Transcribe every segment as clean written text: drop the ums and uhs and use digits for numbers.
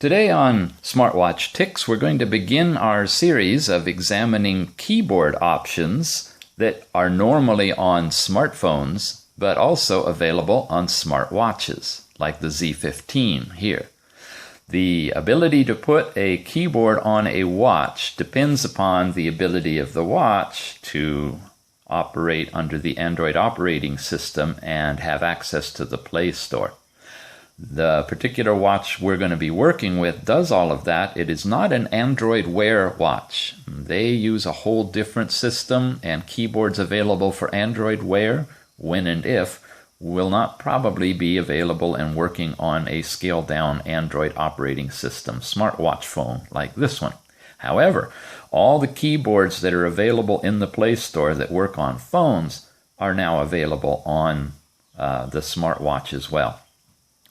Today on SmartWatch Tics, we're going to begin our series of examining keyboard options that are normally on smartphones, but also available on smartwatches, like the Z15 here. The ability to put a keyboard on a watch depends upon the ability of the watch to operate under the Android operating system and have access to the Play Store. The particular watch we're going to be working with does all of that. It is not an Android Wear watch. They use a whole different system, and keyboards available for Android Wear, when and if, will not probably be available and working on a scaled-down Android operating system smartwatch phone like this one. However, all the keyboards that are available in the Play Store that work on phones are now available on the smartwatch as well.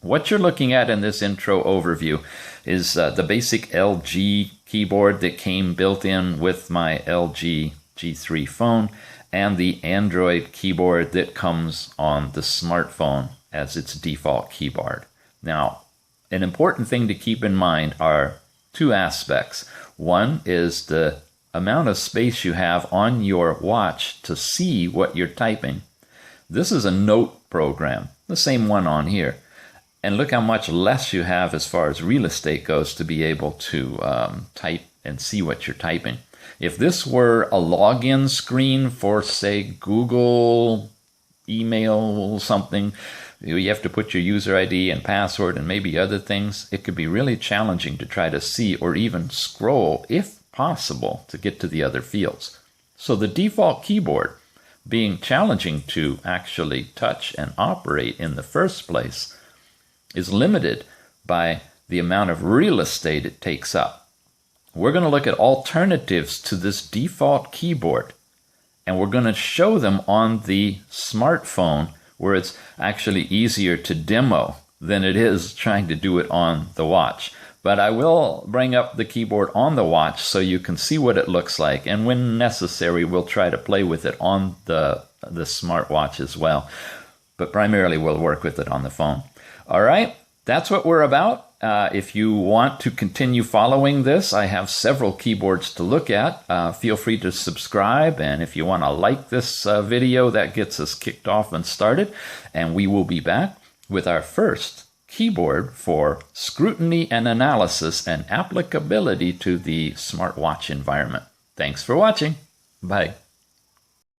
What you're looking at in this intro overview is the basic LG keyboard that came built in with my LG G3 phone and the Android keyboard that comes on the smartphone as its default keyboard. Now, an important thing to keep in mind are two aspects. One is the amount of space you have on your watch to see what you're typing. This is a note program, the same one on here. And look how much less you have as far as real estate goes to be able to type and see what you're typing. If this were a login screen for, say, Google, email, something, you have to put your user ID and password and maybe other things, it could be really challenging to try to see or even scroll, if possible, to get to the other fields. So the default keyboard, being challenging to actually touch and operate in the first place, is limited by the amount of real estate it takes up. We're going to look at alternatives to this default keyboard, and we're going to show them on the smartphone where it's actually easier to demo than it is trying to do it on the watch. But I will bring up the keyboard on the watch so you can see what it looks like, and when necessary we'll try to play with it on the smartwatch as well. But primarily we'll work with it on the phone. All right, that's what we're about. If you want to continue following this, I have several keyboards to look at. Feel free to subscribe, and if you want to like this video, that gets us kicked off and started. And we will be back with our first keyboard for scrutiny and analysis and applicability to the smartwatch environment. Thanks for watching. Bye.